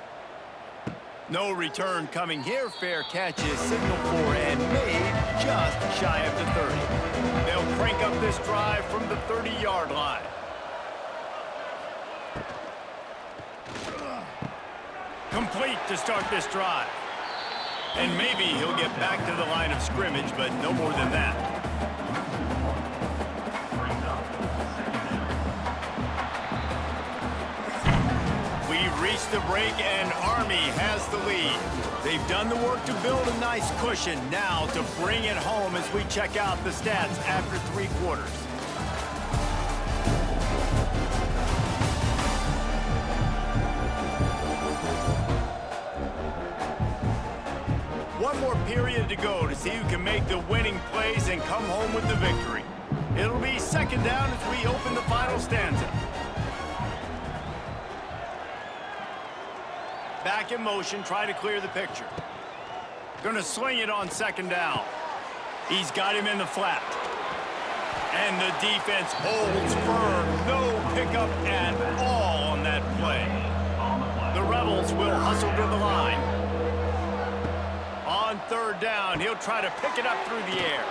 Speaker 1: No return coming here. Fair catch is signaled for and made just shy of the 30. They'll crank up this drive from the 30-yard line. Complete to start this drive. And maybe he'll get back to the line of scrimmage, but no more than that. We've reached the break, and Army has the lead. They've done the work to build a nice cushion. Now to bring it home as we check out the stats after 3 quarters. One more period to go to see who can make the winning plays and come home with the victory. It'll be 2nd down as we open the final stanza. Back in motion, try to clear the picture. Gonna sling it on 2nd down. He's got him in the flat. And the defense holds firm. No pickup at all on that play. The Rebels will hustle to the line. On 3rd down, he'll try to pick it up through the air.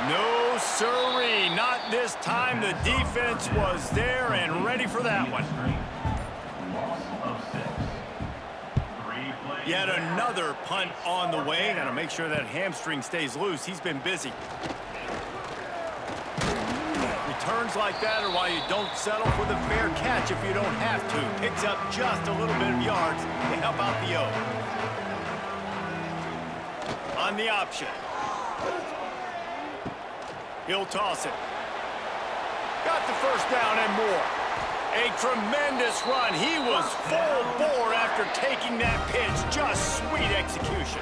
Speaker 1: No siree, not this time. The defense was there and ready for that one. Yet another punt on the way. Got to make sure that hamstring stays loose. He's been busy. Returns like that are why you don't settle for the fair catch if you don't have to. Picks up just a little bit of yards to help out the O. On the option. He'll toss it. Got the 1st down and more. A tremendous run. He was full bore after taking that pitch. Just sweet execution.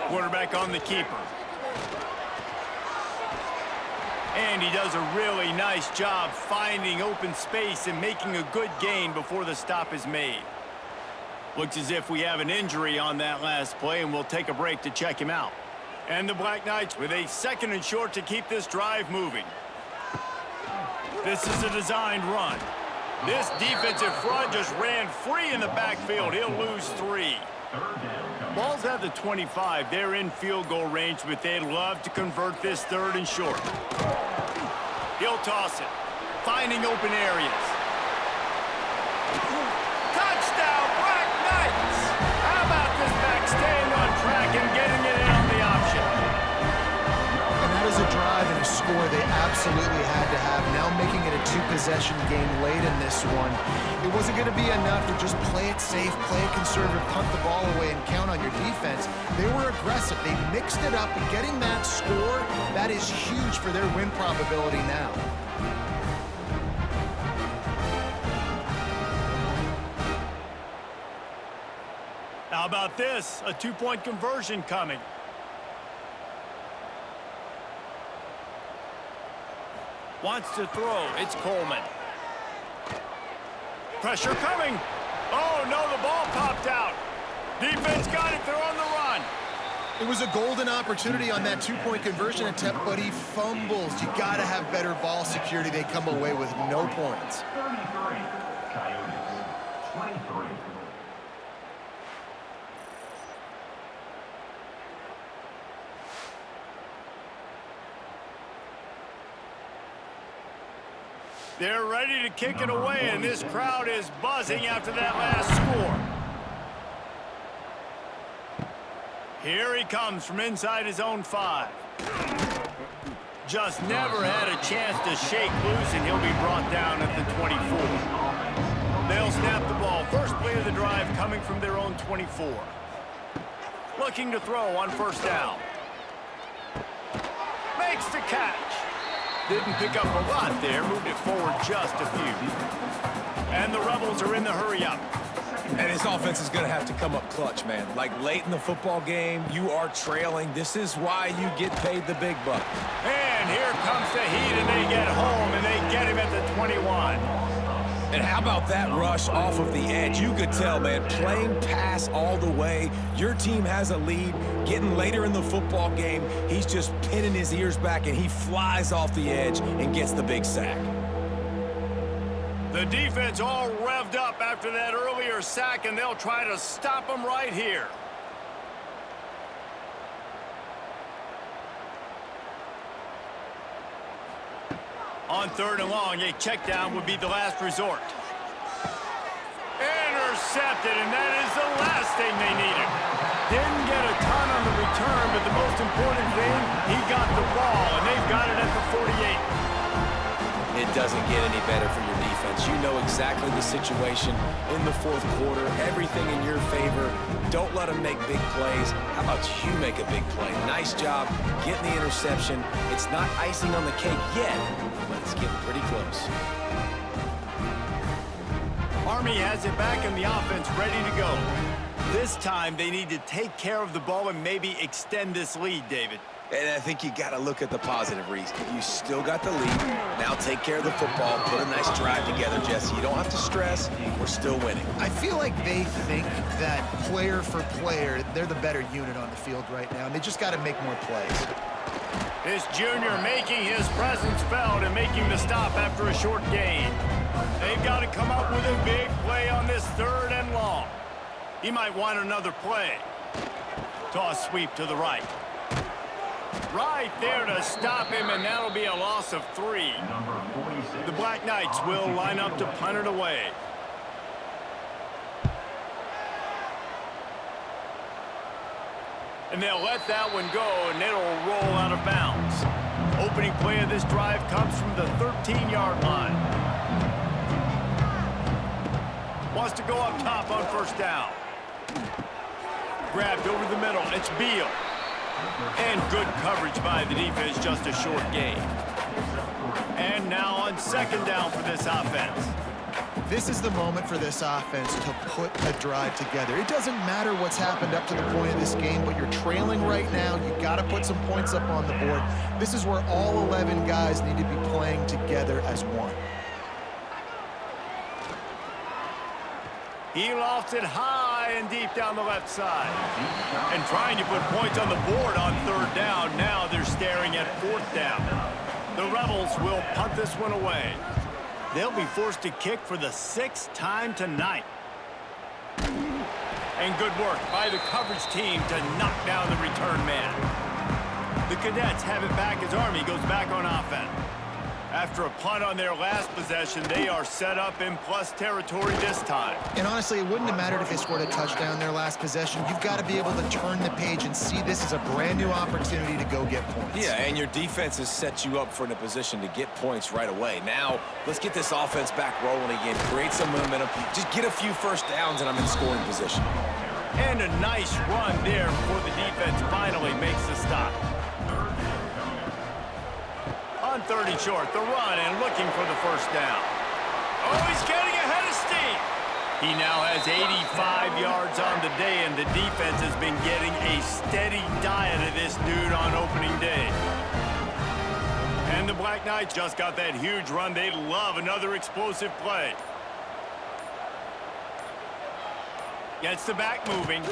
Speaker 1: Quarterback on the keeper. And he does a really nice job finding open space and making a good gain before the stop is made. Looks as if we have an injury on that last play, and we'll take a break to check him out. And the Black Knights with a 2nd and short to keep this drive moving. This is a designed run. This defensive front just ran free in the backfield. He'll lose 3. Ball's at the 25. They're in field goal range, but they'd love to convert this 3rd and short. He'll toss it, finding open areas. Touchdown, Black Knights! How about this back staying on track and getting it in on the option?
Speaker 3: absolutely had to have. Now making it a two-possession game late in this one. It wasn't going to be enough to just play it safe, play it conservative, punt the ball away, and count on your defense. They were aggressive. They mixed it up, and getting that score, that is huge for their win probability now.
Speaker 1: How about this? A two-point conversion coming. Wants to throw. It's Coleman. Pressure coming. Oh, no, the ball popped out. Defense got it. They're on the run.
Speaker 3: It was a golden opportunity on that two-point conversion attempt, but he fumbles. You got to have better ball security. They come away with no points.
Speaker 5: 33. Coyotes, 23.
Speaker 1: They're ready to kick it away, and this crowd is buzzing after that last score. Here he comes from inside his own 5. Just never had a chance to shake loose, and he'll be brought down at the 24. They'll snap the ball. First play of the drive coming from their own 24. Looking to throw on first down. Makes the catch. Didn't pick up a lot there, moved it forward just a few. And the Rebels are in the hurry-up.
Speaker 2: And his offense is going to have to come up clutch, man. Like late in the football game, you are trailing. This is why you get paid the big buck.
Speaker 1: And here comes the heat, and they get home, and they get him at the 21.
Speaker 2: And how about that rush off of the edge? You could tell, man, playing pass all the way. Your team has a lead. Getting later in the football game, he's just pinning his ears back, and he flies off the edge and gets the big sack.
Speaker 1: The defense all revved up after that earlier sack, and they'll try to stop him right here. On third and long, a check down would be the last resort. Intercepted, and that is the last thing they needed. Didn't get a ton on the return, but the most important thing, he got the ball, and they've got it at the 48.
Speaker 2: It doesn't get any better for your defense. You know exactly the situation in the fourth quarter, everything in your favor. Don't let them make big plays. How about you make a big play? Nice job getting the interception. It's not icing on the cake yet, but it's getting pretty close.
Speaker 1: Army has it back in the offense, ready to go. This time, they need to take care of the ball and maybe extend this lead, David.
Speaker 2: And I think you got to look at the positive reason. You still got the lead. Now take care of the football. Put a nice drive together, Jesse. You don't have to stress. We're still winning.
Speaker 3: I feel like they think that player for player, they're the better unit on the field right now, and they just got to make more plays.
Speaker 1: This junior making his presence felt and making the stop after a short gain. They've got to come up with a big play on this third and long. He might want another play. Toss sweep to the right. Right there to stop him, and that'll be a loss of 3. The Black Knights will line up to punt it away. And they'll let that one go, and it'll roll out of bounds. Opening play of this drive comes from the 13-yard line. Wants to go up top on first down. Grabbed over the middle. It's Beal. And good coverage by the defense, just a short gain. And now on second down for this offense.
Speaker 3: This is the moment for this offense to put a drive together. It doesn't matter what's happened up to the point of this game, but you're trailing right now. You got to put some points up on the board. This is where all 11 guys need to be playing together as one.
Speaker 1: He lofts it high and deep down the left side. And trying to put points on the board on third down. Now they're staring at fourth down. The Rebels will punt this one away. They'll be forced to kick for the 6th time tonight. And good work by the coverage team to knock down the return man. The Cadets have it back as Army goes back on offense. After a punt on their last possession, they are set up in plus territory this time.
Speaker 3: And honestly, it wouldn't have mattered if they scored a touchdown their last possession. You've got to be able to turn the page and see this as a brand new opportunity to go get points.
Speaker 2: Yeah, and your defense has set you up for a position to get points right away. Now, let's get this offense back rolling again, create some momentum, just get a few first downs, and I'm in scoring position.
Speaker 1: And a nice run there before the defense finally makes the stop. On 30 short, the run and looking for the first down. Oh, he's getting ahead of steam. He now has 85 yards on the day, and the defense has been getting a steady diet of this dude on opening day. And the Black Knights just got that huge run. They love another explosive play. Gets the back moving.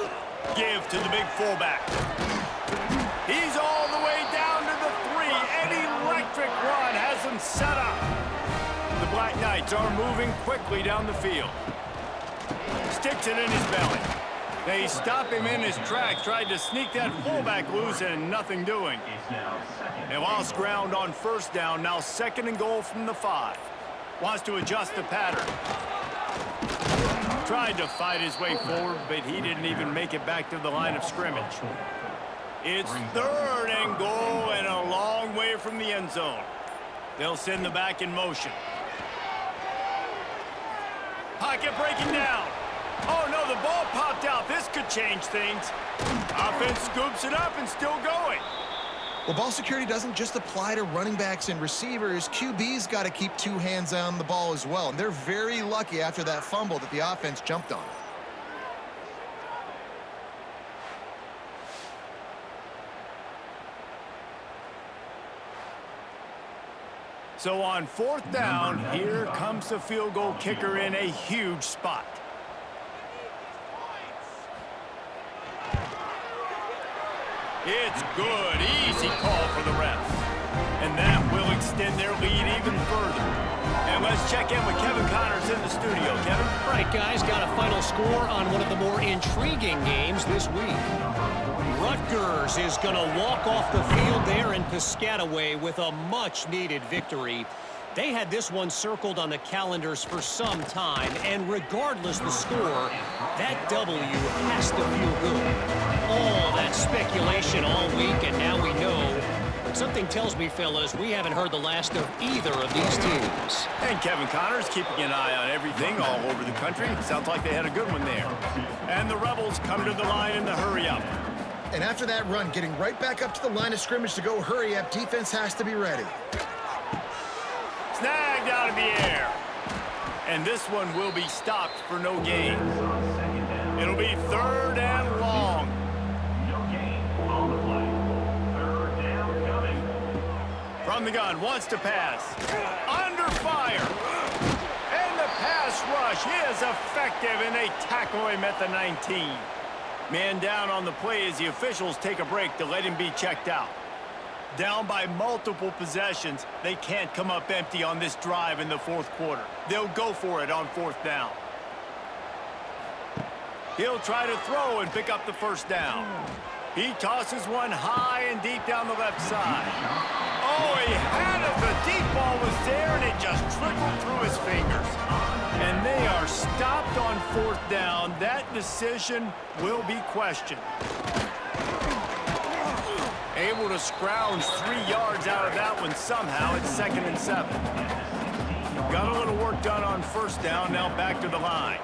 Speaker 1: Give to the big fullback. He's all the way down to the 3. An electric run has him set up. The Black Knights are moving quickly down the field. Sticks it in his belly. They stop him in his tracks. Tried to sneak that fullback loose and nothing doing. They lost ground on first down. Now 2nd and goal from the 5. Wants to adjust the pattern. Tried to fight his way forward, but he didn't even make it back to the line of scrimmage. It's 3rd and goal and a long way from the end zone. They'll send the back in motion. Pocket breaking down. Oh, no, the ball popped out. This could change things. Offense scoops it up and still going.
Speaker 3: Well, ball security doesn't just apply to running backs and receivers. QB's got to keep 2 hands on the ball as well. And they're very lucky after that fumble that the offense jumped on.
Speaker 1: So on 4th down, here comes the field goal kicker in a huge spot. It's good. Easy call for the refs. And that will extend their lead even further. And let's check in with Kevin Connors in the studio. Kevin?
Speaker 4: Right, guys, got a final score on one of the more intriguing games this week. Rutgers is going to walk off the field there in Piscataway with a much-needed victory. They had this one circled on the calendars for some time, and regardless the score, that W has to feel good. All that speculation all week, and now we know. But something tells me, fellas, we haven't heard the last of either of these teams.
Speaker 1: And Kevin Connors keeping an eye on everything all over the country. Sounds like they had a good one there. And the Rebels come to the line in the hurry-up.
Speaker 3: And after that run, getting right back up to the line of scrimmage to go hurry up, defense has to be ready.
Speaker 1: Snagged out of the air. And this one will be stopped for no gain. It'll be 3rd and long.
Speaker 5: No gain on the play. 3rd down coming.
Speaker 1: From the gun, wants to pass. Under fire. And the pass rush is effective, and they tackle him at the 19. Man down on the play as the officials take a break to let him be checked out. Down by multiple possessions, they can't come up empty on this drive in the 4th quarter. They'll go for it on 4th down. He'll try to throw and pick up the first down. He tosses one high and deep down the left side. Oh, he had it. The deep ball was there, and it just trickled through his fingers. And they are stopped on 4th down. That decision will be questioned. Able to scrounge 3 yards out of that one somehow. It's 2nd and 7. Got a little work done on 1st down. Now back to the line.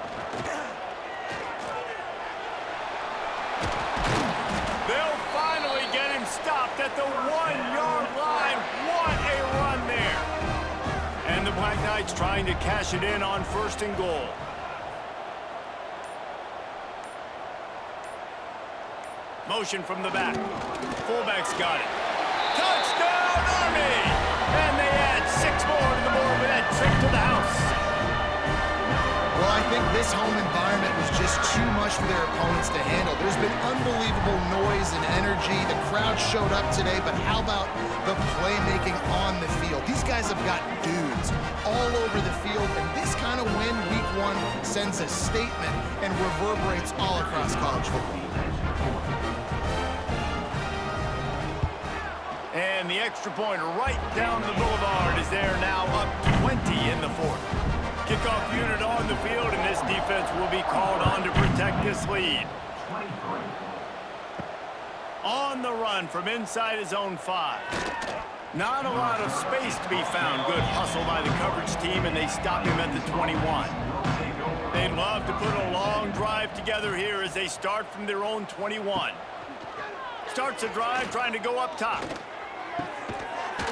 Speaker 1: They'll finally get him stopped at the 1-yard line. What a run there. And the Black Knights trying to cash it in on 1st and goal. Motion from the back. Fullback's got it. Touchdown, Army! And they add 6 more to the board with that trip to the house.
Speaker 3: Well, I think this home environment was just too much for their opponents to handle. There's been unbelievable noise and energy. The crowd showed up today, but how about the playmaking on the field? These guys have got dudes all over the field, and this kind of win week 1 sends a statement and reverberates all across college football.
Speaker 1: And and the extra point right down the boulevard as they're now up 20 in the fourth. Kickoff unit on the field, and this defense will be called on to protect this lead. On the run from inside his own 5. Not a lot of space to be found. Good hustle by the coverage team, and they stop him at the 21. They'd love to put a long drive together here as they start from their own 21. Starts a drive trying to go up top.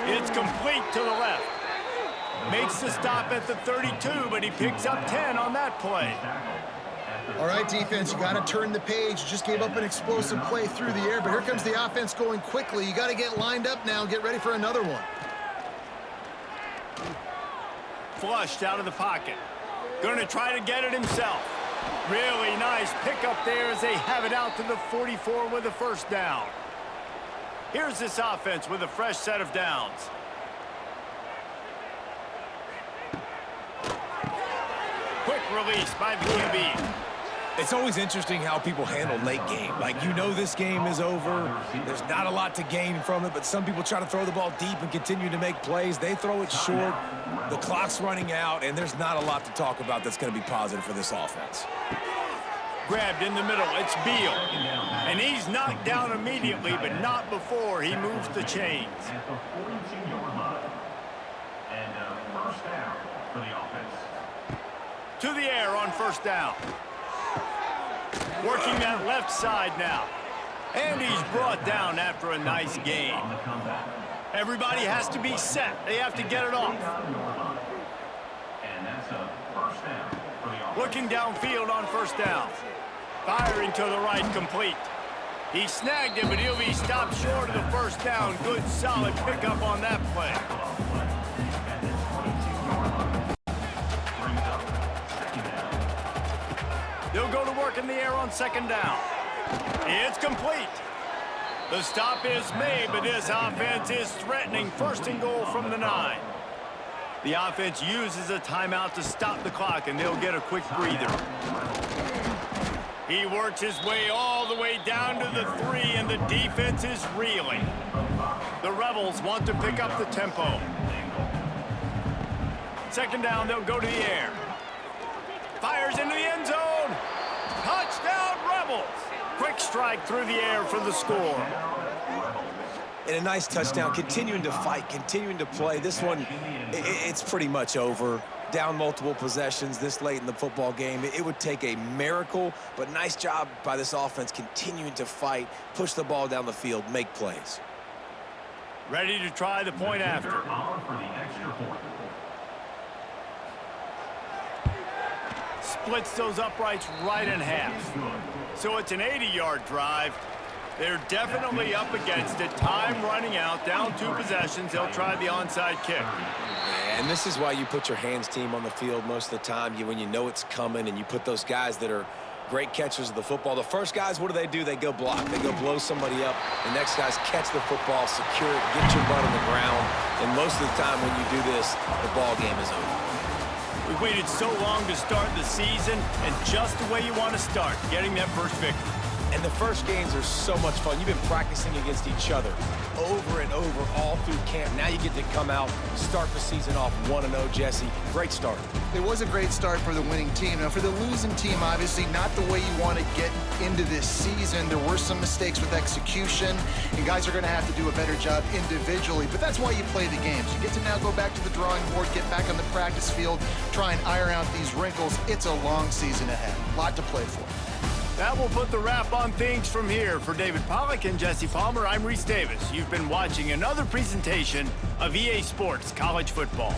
Speaker 1: It's complete to the left. Makes the stop at the 32, but he picks up 10 on that play.
Speaker 3: All right, defense, you got to turn the page. You just gave up an explosive play through the air, but here comes the offense going quickly. You got to get lined up now and get ready for another one.
Speaker 1: Flushed out of the pocket. Going to try to get it himself. Really nice pickup there as they have it out to the 44 with a first down. Here's this offense with a fresh set of downs. Quick release by the QB.
Speaker 2: It's always interesting how people handle late game. Like, you know this game is over. There's not a lot to gain from it, but some people try to throw the ball deep and continue to make plays. They throw it short. The clock's running out, and there's not a lot to talk about that's going to be positive for this offense.
Speaker 1: Grabbed in the middle. It's Beal. And he's knocked down immediately, but not before he moves the chains.
Speaker 5: At the 42-yard line. And first down for the offense.
Speaker 1: To the air on first down. Working that left side now. And he's brought down after a nice gain. Everybody has to be set. They have to get it off.
Speaker 5: And that's a first down for the offense.
Speaker 1: Looking downfield on first down. Firing to the right, complete. He snagged it, but he'll be stopped short of the first down. Good, solid pickup on that play. They'll go to work in the air on second down. It's complete. The stop is made, but this offense is threatening first and goal from the 9. The offense uses a timeout to stop the clock, and they'll get a quick breather. He works his way all the way down to the 3, and the defense is reeling. The Rebels want to pick up the tempo. Second down, they'll go to the air. Fires into the end zone. Touchdown, Rebels. Quick strike through the air for the score.
Speaker 2: And a nice touchdown, continuing to fight, continuing to play. This one, it's pretty much over. Down multiple possessions this late in the football game. It would take a miracle, but nice job by this offense continuing to fight, push the ball down the field, make plays.
Speaker 1: Ready to try the point after. Splits those uprights right in half. So it's an 80-yard drive. They're definitely up against it. Time running out, down 2 possessions. They'll try the onside kick.
Speaker 2: And this is why you put your hands team on the field most of the time. When you know it's coming and you put those guys that are great catchers of the football. The first guys, what do? They go block. They go blow somebody up. The next guys catch the football, secure it, get your butt on the ground. And most of the time when you do this, the ball game is over.
Speaker 1: We waited so long to start the season, and just the way you want to start, getting that first victory.
Speaker 2: And the first games are so much fun. You've been practicing against each other over and over all through camp. Now you get to come out, start the season off 1-0, Jesse. Great start.
Speaker 3: It was a great start for the winning team. Now, for the losing team, obviously not the way you want to get into this season. There were some mistakes with execution, and guys are going to have to do a better job individually. But that's why you play the games. You get to now go back to the drawing board, get back on the practice field, try and iron out these wrinkles. It's a long season ahead. A lot to play for.
Speaker 1: That will put the wrap on things from here. For David Pollack and Jesse Palmer, I'm Reese Davis. You've been watching another presentation of EA Sports College Football.